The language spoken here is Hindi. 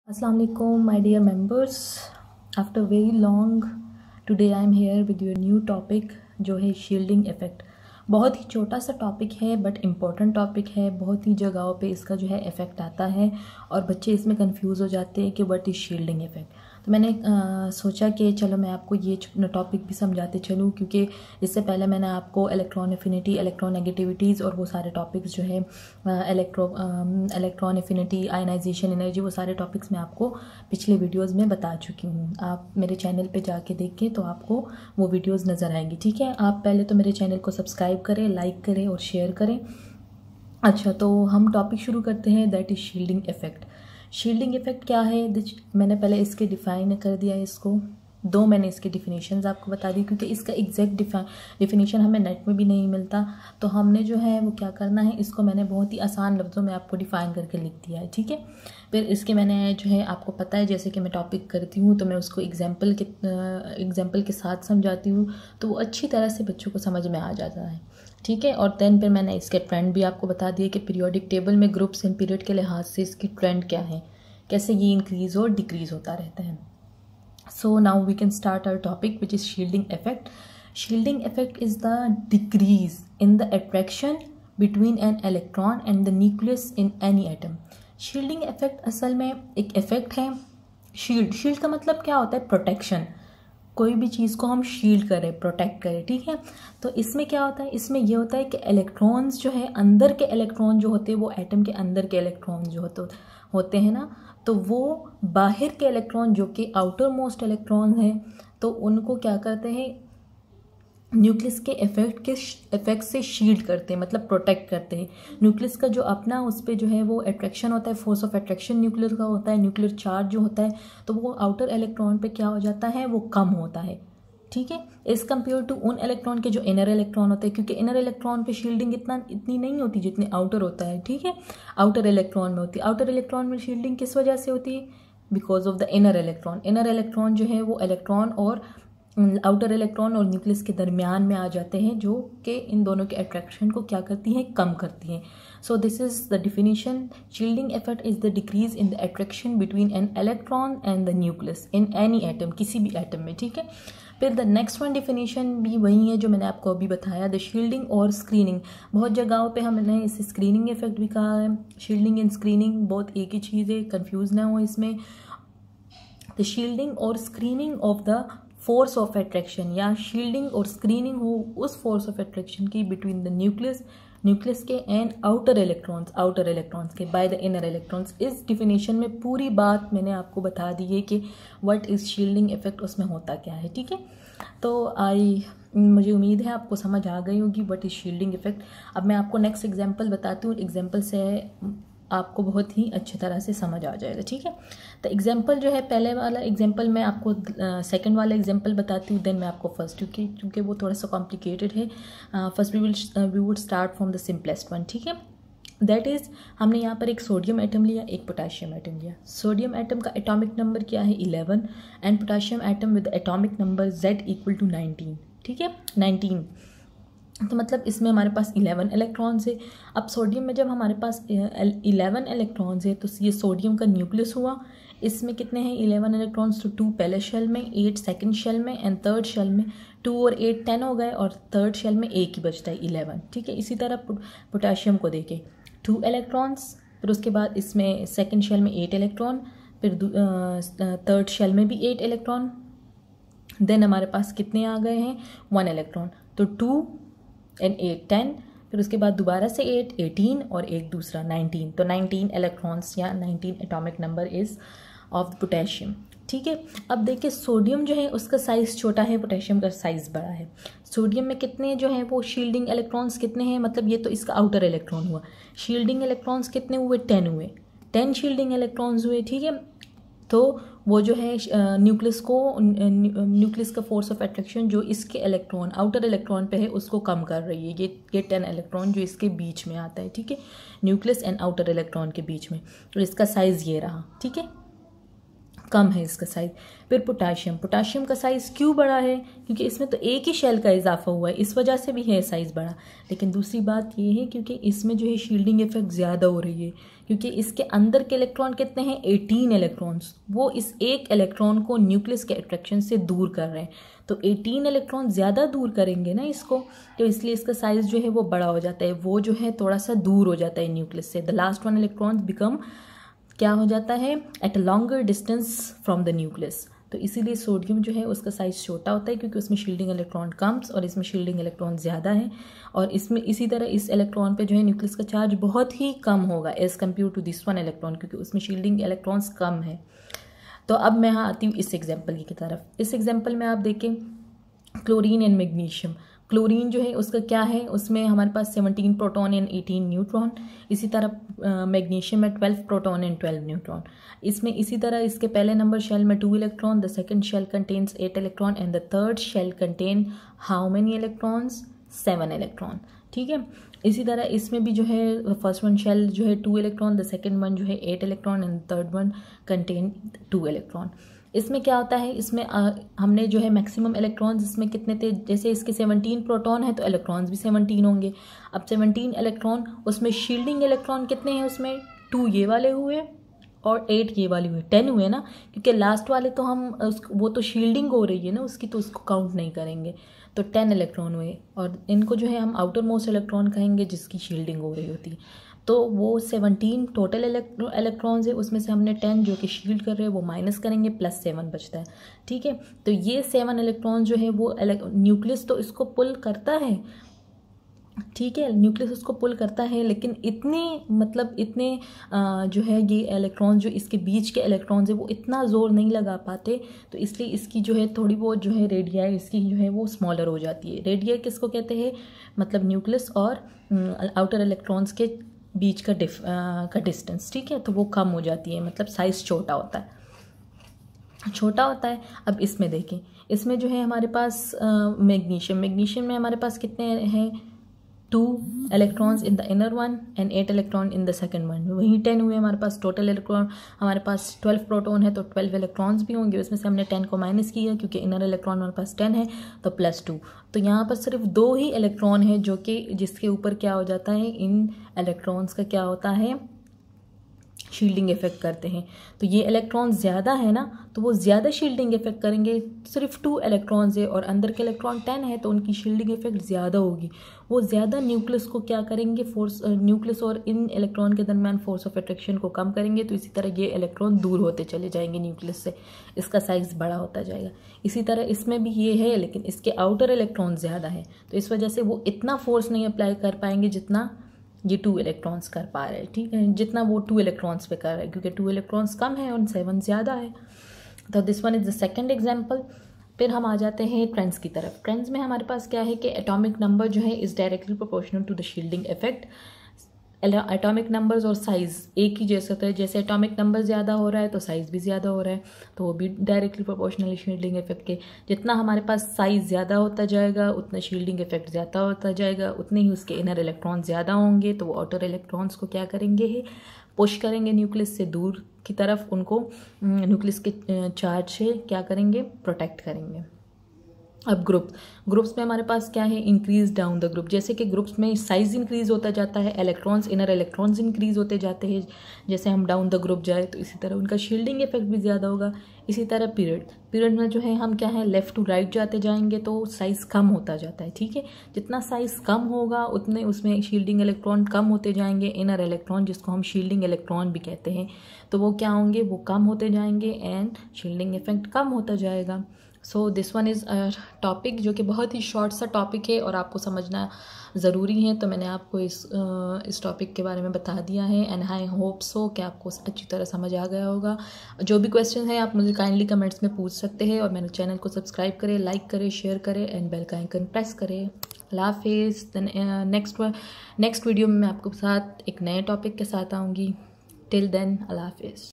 Assalamu alaikum, my dear members. After very long, today I am here with your new topic जो है शील्डिंग इफ़ेक्ट। बहुत ही छोटा सा टॉपिक है बट इम्पोर्टेंट टॉपिक है। बहुत ही जगहों पे इसका जो है इफ़ेक्ट आता है और बच्चे इसमें कंफ्यूज हो जाते हैं कि व्हाट इज़ शील्डिंग इफ़ेक्ट। तो मैंने सोचा कि चलो मैं आपको ये टॉपिक भी समझाते चलूँ, क्योंकि इससे पहले मैंने आपको इलेक्ट्रॉन एफिनिटी, इलेक्ट्रॉन नेगेटिविटीज़ और वो सारे टॉपिक्स जो है इलेक्ट्रॉन एफिनिटी, आयनाइजेशन एनर्जी, वो सारे टॉपिक्स मैं आपको पिछले वीडियोस में बता चुकी हूँ। आप मेरे चैनल पे जाके देखें तो आपको वो वीडियोस नज़र आएंगी। ठीक है, आप पहले तो मेरे चैनल को सब्सक्राइब करें, लाइक करें और शेयर करें। अच्छा, तो हम टॉपिक शुरू करते हैं, that is shielding effect. Shielding effect क्या है? मैंने पहले इसके डिफ़ाइन कर दिया है इसको। दो मैंने इसके डिफिनेशंस आपको बता दी, क्योंकि इसका एग्जैक्ट डिफिनेशन हमें नेट में भी नहीं मिलता। तो हमने जो है वो क्या करना है, इसको मैंने बहुत ही आसान लफ्ज़ों में आपको डिफ़ाइन करके लिख दिया है। ठीक है, फिर इसके मैंने जो है आपको पता है, जैसे कि मैं टॉपिक करती हूँ तो मैं उसको एग्जाम्पल के साथ समझाती हूँ, तो वो अच्छी तरह से बच्चों को समझ में आ जाता है। ठीक है, और देन फिर मैंने इसके ट्रेंड भी आपको बता दिए कि पीरियोडिक टेबल में ग्रुप्स एंड पीरियड के लिहाज से इसकी ट्रेंड क्या है, कैसे ये इंक्रीज़ और डिक्रीज़ होता रहता है। So now we can start our topic, which is shielding effect. Shielding effect is the decrease in the attraction between an electron and the nucleus in any atom. Shielding effect असल में एक इफेक्ट है। शील्ड का मतलब क्या होता है? प्रोटेक्शन। कोई भी चीज़ को हम शील्ड करें, प्रोटेक्ट करें। ठीक है, तो इसमें क्या होता है, इसमें ये होता है कि इलेक्ट्रॉन्स जो है, अंदर के इलेक्ट्रॉन जो होते हैं, वो एटम के अंदर के इलेक्ट्रॉन जो होते हैं ना, तो वो बाहर के इलेक्ट्रॉन जो कि आउटर मोस्ट इलेक्ट्रॉन हैं, तो उनको क्या करते हैं, न्यूक्लियस के इफेक्ट से शील्ड करते हैं, मतलब प्रोटेक्ट करते हैं। न्यूक्लियस का जो अपना उस पर जो है वो अट्रैक्शन होता है, फोर्स ऑफ अट्रैक्शन न्यूक्लियर का होता है, न्यूक्लियर चार्ज जो होता है, तो वो आउटर इलेक्ट्रॉन पे क्या हो जाता है, वो कम होता है। ठीक है, एज कम्पेयर टू उन इलेक्ट्रॉन के जो इनर इलेक्ट्रॉन होते हैं, क्योंकि इनर इलेक्ट्रॉन पे शील्डिंग इतनी नहीं होती जितनी आउटर होता है। ठीक है, आउटर इलेक्ट्रॉन में होती है। आउटर इलेक्ट्रॉन में शील्डिंग किस वजह से होती है? Because of the inner electron. Inner electron जो है वो इलेक्ट्रॉन और आउटर इलेक्ट्रॉन और न्यूक्लियस के दरमियान में आ जाते हैं, जो कि इन दोनों के अट्रैक्शन को क्या करती हैं, कम करती हैं। So this is the definition. Shielding effect is the decrease in the attraction between an electron and the nucleus in any atom, किसी भी एटम में। ठीक है, फिर द नेक्स्ट वन डिफिनीशन भी वही है जो मैंने आपको अभी बताया, द शील्डिंग और स्क्रीनिंग। बहुत जगहों पे हमने इसे स्क्रीनिंग इफेक्ट भी कहा है। शील्डिंग एंड स्क्रीनिंग बहुत एक ही चीज़ है, कंफ्यूज ना हो इसमें। द शील्डिंग और screening of the force of attraction, या शील्डिंग और स्क्रीनिंग हो उस फोर्स ऑफ अट्रैक्शन की बिटवीन द न्यूक्लियस के एंड आउटर इलेक्ट्रॉन्स के बाय द इनर इलेक्ट्रॉन्स। इस डिफिनेशन में पूरी बात मैंने आपको बता दी है कि व्हाट इज़ शील्डिंग इफेक्ट, उसमें होता क्या है। ठीक है, तो मुझे उम्मीद है आपको समझ आ गई होगी व्हाट इज़ शील्डिंग इफेक्ट। अब मैं आपको नेक्स्ट एग्जांपल बताती हूँ, एग्जांपल से आपको बहुत ही अच्छी तरह से समझ आ जाएगा। ठीक है, तो एग्जांपल जो है, पहले वाला एग्जांपल मैं आपको सेकंड वाला एग्जांपल बताती हूँ, देन मैं आपको फर्स्ट, क्योंकि वो थोड़ा सा कॉम्प्लिकेटेड है। First we would start from the simplest one. ठीक है, दैट इज़, हमने यहाँ पर एक सोडियम एटम लिया, एक पोटाशियम एटम लिया। सोडियम एटम का एटॉमिक नंबर क्या है, 11, and potassium atom with atomic number Z = 19। ठीक है, 19, तो मतलब इसमें हमारे पास 11 इलेक्ट्रॉन्स है। अब सोडियम में जब हमारे पास 11 इलेक्ट्रॉन्स है, तो ये सोडियम का न्यूक्लियस हुआ। इसमें कितने हैं, 11 इलेक्ट्रॉन्स, तो 2 पहले शेल में, 8 सेकंड शेल में, एंड थर्ड शेल में। 2 और 8 10 हो गए, और थर्ड शेल में एक ही बचता है, 11। ठीक है, इसी तरह पोटाशियम को देखें, 2 इलेक्ट्रॉन्स, फिर उसके बाद इसमें सेकेंड शेल में 8 इलेक्ट्रॉन, फिर थर्ड शेल में भी 8 इलेक्ट्रॉन, देन हमारे पास कितने आ गए हैं, 1 इलेक्ट्रॉन, तो 2 एंड 8 10, फिर उसके बाद दोबारा से 8 18, और एक दूसरा 19, तो 19 इलेक्ट्रॉन्स या 19 atomic number is of potassium. ठीक है, अब देखिए सोडियम जो है उसका साइज़ छोटा है, पोटेशियम का साइज़ बड़ा है। सोडियम में कितने जो हैं वो शील्डिंग इलेक्ट्रॉन्स कितने हैं, मतलब ये तो इसका आउटर इलेक्ट्रॉन हुआ। शील्डिंग इलेक्ट्रॉन्स कितने हुए, 10 हुए, 10 शील्डिंग इलेक्ट्रॉन्स हुए। ठीक है, तो वो जो है न्यूक्लियस का फोर्स ऑफ अट्रैक्शन जो इसके इलेक्ट्रॉन, आउटर इलेक्ट्रॉन पे है, उसको कम कर रही है। ये 10 इलेक्ट्रॉन जो इसके बीच में आता है। ठीक है, न्यूक्लियस एंड आउटर इलेक्ट्रॉन के बीच में, तो इसका साइज़ ये रहा। ठीक है, कम है इसका साइज। फिर पोटाशियम का साइज़ क्यों बड़ा है, क्योंकि इसमें तो एक ही शेल का इजाफा हुआ है, इस वजह से भी है साइज़ बड़ा। लेकिन दूसरी बात ये है क्योंकि इसमें जो है शील्डिंग इफेक्ट ज़्यादा हो रही है, क्योंकि इसके अंदर के इलेक्ट्रॉन कितने हैं 18 इलेक्ट्रॉन्स, वो इस एक इलेक्ट्रॉन को न्यूक्लियस के अट्रैक्शन से दूर कर रहे हैं। तो 18 इलेक्ट्रॉन ज़्यादा दूर करेंगे ना इसको, तो इसलिए इसका साइज़ जो है वो बड़ा हो जाता है, वो जो है थोड़ा सा दूर हो जाता है न्यूक्लियस से। The last one electrons become क्या हो जाता है at a longer distance from the nucleus. तो इसीलिए सोडियम जो है उसका साइज़ छोटा होता है, क्योंकि उसमें शील्डिंग इलेक्ट्रॉन कम और इसमें शील्डिंग इलेक्ट्रॉन ज़्यादा है। और इसमें इसी तरह इस इलेक्ट्रॉन पे जो है न्यूक्लियस का चार्ज बहुत ही कम होगा as compare to this one electron, क्योंकि उसमें शील्डिंग इलेक्ट्रॉन्स कम है। तो अब मैं यहाँ आती हूँ इस एग्जाम्पल की तरफ। इस एग्जाम्पल में आप देखें क्लोरीन एंड मैग्नीशियम। क्लोरीन जो है उसका क्या है, उसमें हमारे पास 17 प्रोटॉन एंड 18 न्यूट्रॉन। इसी तरह मैग्नीशियम में 12 प्रोटॉन एंड 12 न्यूट्रॉन। इसमें इसी तरह इसके पहले नंबर शेल में 2 electron, the second shell contains 8 electron and the third shell contain how many electrons 7 electron. ठीक है, इसी तरह इसमें भी जो है फर्स्ट वन शेल जो है 2 इलेक्ट्रॉन, द सेकंड वन जो है 8 electron and third one contain 2 electron. इसमें क्या होता है, इसमें हमने जो है मैक्सिमम इलेक्ट्रॉन्स इसमें कितने थे, जैसे इसके 17 प्रोटॉन है तो इलेक्ट्रॉन्स भी 17 होंगे। अब 17 इलेक्ट्रॉन, उसमें शील्डिंग इलेक्ट्रॉन कितने हैं, उसमें 2 ये वाले हुए और 8 ये वाले हुए, 10 हुए ना, क्योंकि लास्ट वाले तो हम वो तो शील्डिंग हो रही है ना उसकी, तो उसको काउंट नहीं करेंगे। तो 10 इलेक्ट्रॉन हुए और इनको जो है हम आउटर मोस्ट इलेक्ट्रॉन कहेंगे जिसकी शील्डिंग हो रही होती है। तो वो 17 टोटल इलेक्ट्रॉन्स है, उसमें से हमने 10 जो कि शील्ड कर रहे हैं वो माइनस करेंगे, प्लस 7 बचता है। ठीक है, तो ये 7 इलेक्ट्रॉन जो है वो न्यूक्लियस तो इसको पुल करता है, ठीक है, न्यूक्लियस उसको पुल करता है, लेकिन इतने जो है ये इलेक्ट्रॉन जो इसके बीच के इलेक्ट्रॉन्स है वो इतना जोर नहीं लगा पाते, तो इसलिए इसकी जो है थोड़ी बहुत जो है रेडियाई इसकी जो है वो स्मॉलर हो जाती है। रेडियाई किसको कहते हैं, मतलब न्यूक्लियस और आउटर इलेक्ट्रॉन्स के बीच का डिस्टेंस, ठीक है, तो वो कम हो जाती है, मतलब साइज़ छोटा होता है। अब इसमें देखें, इसमें जो है हमारे पास मैग्नीशियम में हमारे पास कितने हैं 2 electrons in the inner one and 8 electron in the second one, वहीं 10 हुए हमारे पास टोटल इलेक्ट्रॉन। हमारे पास 12 प्रोटॉन है तो 12 इलेक्ट्रॉन्स भी होंगे, उसमें से हमने 10 को माइनस किया क्योंकि इनर इलेक्ट्रॉन हमारे पास 10 है तो +2। तो यहाँ पर सिर्फ 2 ही इलेक्ट्रॉन है जो कि जिसके ऊपर क्या हो जाता है, इन इलेक्ट्रॉन्स का क्या होता है, शील्डिंग इफेक्ट करते हैं। तो ये इलेक्ट्रॉन ज़्यादा है ना, तो वो ज़्यादा शील्डिंग इफेक्ट करेंगे। सिर्फ 2 इलेक्ट्रॉन्स है और अंदर के इलेक्ट्रॉन 10 है तो उनकी शील्डिंग इफेक्ट ज़्यादा होगी, वो ज़्यादा न्यूक्लियस को क्या करेंगे, फोर्स न्यूक्लियस और इन इलेक्ट्रॉन के दरमियान फोर्स ऑफ अट्रैक्शन को कम करेंगे। तो इसी तरह ये इलेक्ट्रॉन दूर होते चले जाएंगे न्यूक्लियस से, इसका साइज़ बड़ा होता जाएगा। इसी तरह इसमें भी ये है, लेकिन इसके आउटर इलेक्ट्रॉन ज़्यादा है तो इस वजह से वो इतना फोर्स नहीं अप्लाई कर पाएंगे जितना ये 2 इलेक्ट्रॉन्स कर पा रहे हैं, ठीक है, जितना वो 2 इलेक्ट्रॉन्स पे कर रहे हैं, क्योंकि 2 इलेक्ट्रॉन्स कम है और 7 ज़्यादा है। तो this one is the second example. फिर हम आ जाते हैं ट्रेंड्स की तरफ। ट्रेंड्स में हमारे पास क्या है कि एटॉमिक नंबर जो है is directly proportional to the shielding effect. Atomic numbers और साइज़ एक ही जैसा होता है, जैसे एटॉमिक नंबर ज़्यादा हो रहा है तो साइज़ भी ज़्यादा हो रहा है, तो वो भी डायरेक्टली प्रोपोर्शनल शील्डिंग इफेक्ट के। जितना हमारे पास साइज़ ज़्यादा होता जाएगा उतना शील्डिंग इफेक्ट ज़्यादा होता जाएगा, उतने ही उसके इनर इलेक्ट्रॉन ज़्यादा होंगे, तो वो आउटर इलेक्ट्रॉन्स को क्या करेंगे, पुश करेंगे न्यूक्लियस से दूर की तरफ, उनको न्यूक्लियस के चार्ज से क्या करेंगे, प्रोटेक्ट करेंगे। अब ग्रुप्स में हमारे पास क्या है, इंक्रीज डाउन द ग्रुप। जैसे कि ग्रुप्स में साइज इंक्रीज होता जाता है, इलेक्ट्रॉन्स इनर इलेक्ट्रॉन्स इंक्रीज होते जाते हैं, जैसे हम डाउन द ग्रुप जाए तो इसी तरह उनका शील्डिंग इफेक्ट भी ज़्यादा होगा। इसी तरह पीरियड में जो है हम क्या है, लेफ़्ट टू राइट जाते जाएंगे तो साइज़ कम होता जाता है, ठीक है, जितना साइज़ कम होगा उतने उसमें शील्डिंग इलेक्ट्रॉन कम होते जाएंगे, इनर इलेक्ट्रॉन जिसको हम शील्डिंग इलेक्ट्रॉन भी कहते हैं, तो वो क्या होंगे, वो कम होते जाएंगे एंड शील्डिंग इफेक्ट कम होता जाएगा। So this one is a topic जो कि बहुत ही शॉर्ट सा टॉपिक है और आपको समझना ज़रूरी है, तो मैंने आपको इस टॉपिक के बारे में बता दिया है एंड आई होप सो कि आपको अच्छी तरह समझ आ गया होगा। जो भी क्वेश्चन है आप मुझे काइंडली कमेंट्स में पूछ सकते हैं और मेरे चैनल को सब्सक्राइब करें, लाइक करें, शेयर करें एंड बेल का आइकन प्रेस करें। अल्लाह हाफिज़। नेक्स्ट वीडियो में मैं आपके साथ एक नए टॉपिक के साथ आऊँगी। टिल देन अल्लाह हाफिज़।